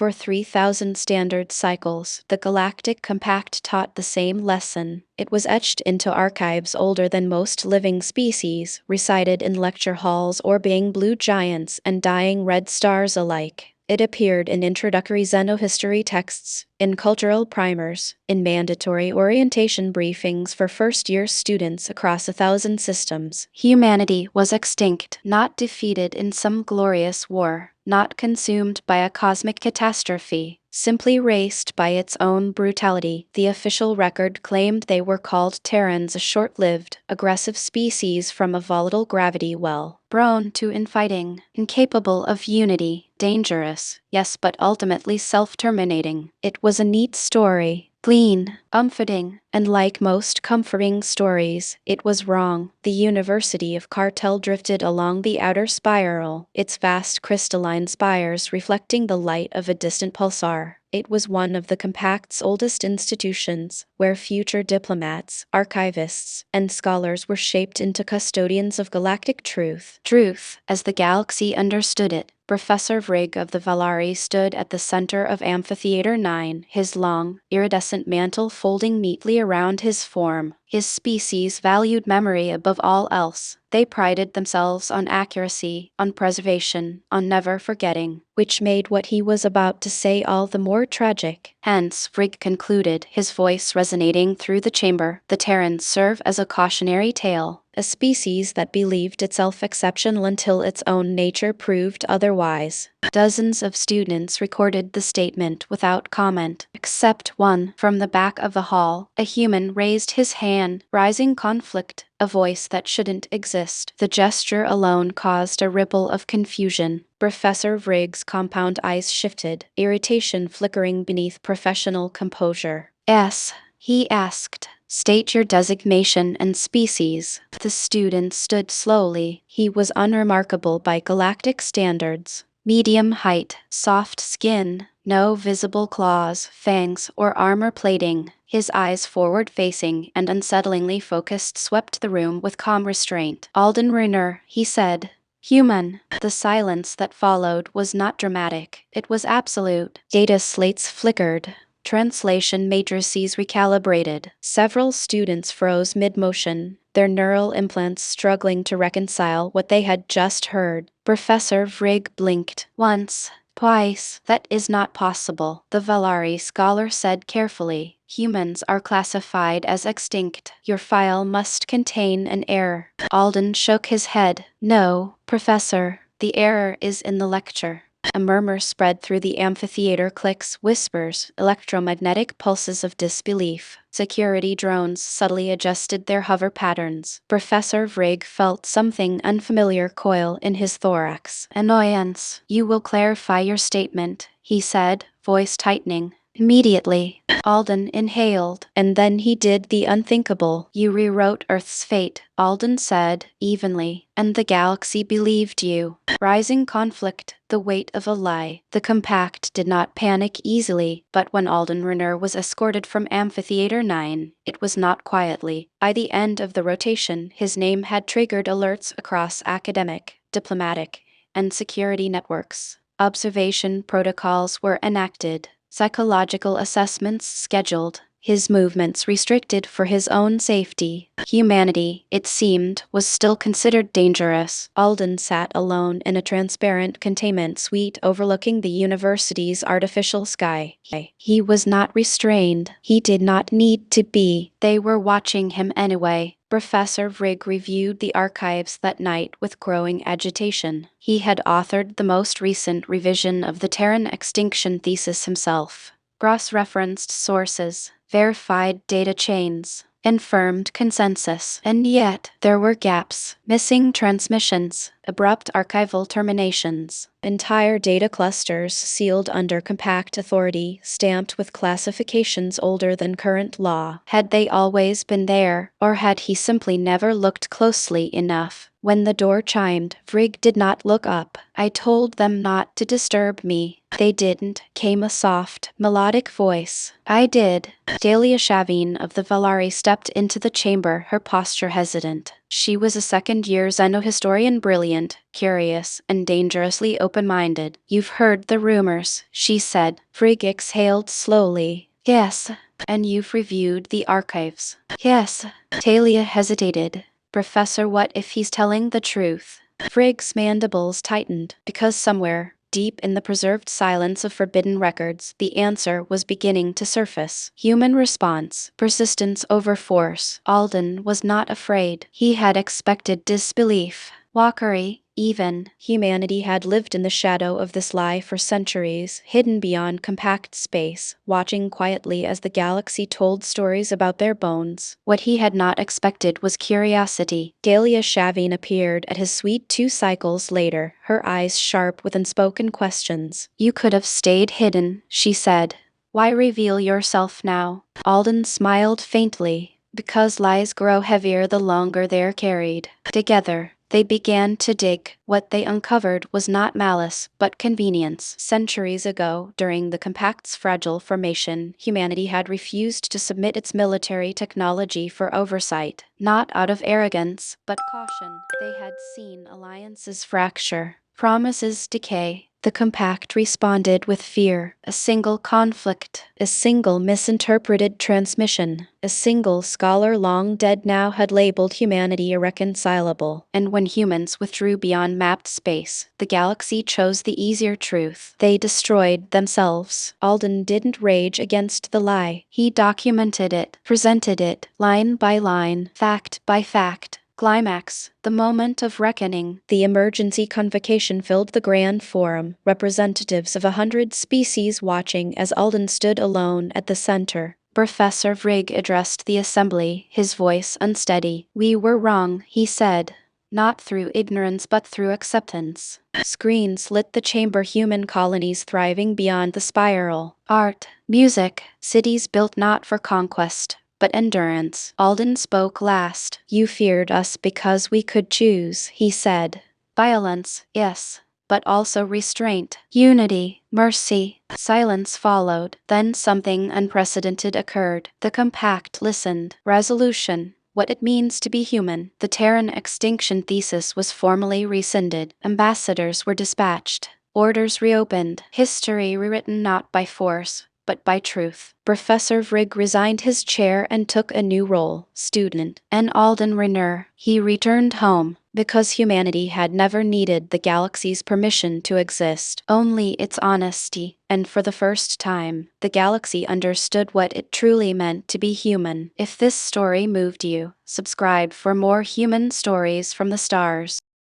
For 3,000 standard cycles, the galactic compact taught the same lesson. It was etched into archives older than most living species, recited in lecture halls orbiting blue giants and dying red stars alike. It appeared in introductory xenohistory texts, in cultural primers, in mandatory orientation briefings for first-year students across 1,000 systems. Humanity was extinct, not defeated in some glorious war, not consumed by a cosmic catastrophe, simply erased by its own brutality. The official record claimed they were called Terrans, a short-lived, aggressive species from a volatile gravity well, prone to infighting, incapable of unity, dangerous, yes, but ultimately self-terminating. It was a neat story, clean, comforting, and like most comforting stories, it was wrong. The University of Cartel drifted along the outer spiral, its vast crystalline spires reflecting the light of a distant pulsar. It was one of the compact's oldest institutions, where future diplomats, archivists, and scholars were shaped into custodians of galactic truth. Truth, as the galaxy understood it. Professor Vrigg of the Valari stood at the center of Amphitheater 9, his long, iridescent mantle folding neatly around his form. His species valued memory above all else. They prided themselves on accuracy, on preservation, on never forgetting, which made what he was about to say all the more tragic. Hence, Vrigg concluded, his voice resonating through the chamber, the Terrans serve as a cautionary tale. A species that believed itself exceptional until its own nature proved otherwise. Dozens of students recorded the statement without comment, except one. From the back of the hall, a human raised his hand, rising conflict, a voice that shouldn't exist. The gesture alone caused a ripple of confusion. Professor Vrigg's compound eyes shifted, irritation flickering beneath professional composure. "Yes," he asked. "State your designation and species." The student stood slowly. He was unremarkable by galactic standards. Medium height, soft skin, no visible claws, fangs, or armor plating. His eyes forward-facing and unsettlingly focused swept the room with calm restraint. "Alden Renner," he said. "Human." The silence that followed was not dramatic. It was absolute. Data slates flickered. Translation matrices recalibrated. Several students froze mid-motion, their neural implants struggling to reconcile what they had just heard. Professor Vrigg blinked. "Once, twice. That is not possible," the Valari scholar said carefully. "Humans are classified as extinct. Your file must contain an error." Alden shook his head. "No, Professor. The error is in the lecture." A murmur spread through the amphitheater, clicks, whispers, electromagnetic pulses of disbelief. Security drones subtly adjusted their hover patterns. Professor Vrigg felt something unfamiliar coil in his thorax. "Annoyance. You will clarify your statement," he said, voice tightening. "Immediately." Alden inhaled, and then he did the unthinkable. "You rewrote Earth's fate," Alden said, evenly, "and the galaxy believed you." Rising conflict, the weight of a lie. The compact did not panic easily, but when Alden Renner was escorted from Amphitheater 9, it was not quietly. By the end of the rotation, his name had triggered alerts across academic, diplomatic, and security networks. Observation protocols were enacted. Psychological assessments scheduled, his movements restricted for his own safety. Humanity, it seemed, was still considered dangerous. Alden sat alone in a transparent containment suite overlooking the university's artificial sky. He was not restrained. He did not need to be. They were watching him anyway. Professor Vrigg reviewed the archives that night with growing agitation. He had authored the most recent revision of the Terran extinction thesis himself. Cross-referenced sources, verified data chains, confirmed consensus. And yet, there were gaps, missing transmissions, abrupt archival terminations. Entire data clusters sealed under compact authority, stamped with classifications older than current law. Had they always been there, or had he simply never looked closely enough? When the door chimed, Vrigg did not look up. "I told them not to disturb me." "They didn't," came a soft, melodic voice. "I did." Dahlia Shavin of the Valari stepped into the chamber, her posture hesitant. She was a second-year xenohistorian, brilliant brilliant, curious, and dangerously open-minded. You've heard the rumors, she said. Frigg exhaled slowly. Yes. And you've reviewed the archives. Yes. Talia hesitated. Professor, what if he's telling the truth? Frigg's mandibles tightened, because somewhere, deep in the preserved silence of forbidden records, the answer was beginning to surface. Human response, persistence over force. Alden was not afraid. He had expected disbelief. Mockery, even. Humanity had lived in the shadow of this lie for centuries, hidden beyond compact space, watching quietly as the galaxy told stories about their bones. What he had not expected was curiosity. Dahlia Shavine appeared at his suite 2 cycles later, her eyes sharp with unspoken questions. You could have stayed hidden, she said. Why reveal yourself now? Alden smiled faintly. Because lies grow heavier the longer they're carried. Together, they began to dig. What they uncovered was not malice, but convenience. Centuries ago, during the Compact's fragile formation, humanity had refused to submit its military technology for oversight. Not out of arrogance, but caution. They had seen alliances fracture, promises decay. The Compact responded with fear. A single conflict, a single misinterpreted transmission, a single scholar long dead now had labeled humanity irreconcilable. And when humans withdrew beyond mapped space, the galaxy chose the easier truth. They destroyed themselves. Alden didn't rage against the lie. He documented it, presented it, line by line, fact by fact. Climax, the moment of reckoning. The emergency convocation filled the grand forum, representatives of 100 species watching as Alden stood alone at the center. Professor Vrigg addressed the assembly, his voice unsteady. We were wrong, he said. Not through ignorance but through acceptance. Screens lit the chamber, human colonies thriving beyond the spiral. Art, music, cities built not for conquest, but endurance. Alden spoke last. You feared us because we could choose, he said. Violence, yes, but also restraint, unity, mercy. Silence followed. Then something unprecedented occurred. The Compact listened. Resolution. What it means to be human. The Terran extinction thesis was formally rescinded. Ambassadors were dispatched. Orders reopened. History rewritten not by force, but by truth. Professor Vrigg resigned his chair and took a new role, student. And Alden Raynor, he returned home, because humanity had never needed the galaxy's permission to exist, only its honesty. And for the first time, the galaxy understood what it truly meant to be human. If this story moved you, subscribe for more human stories from the stars.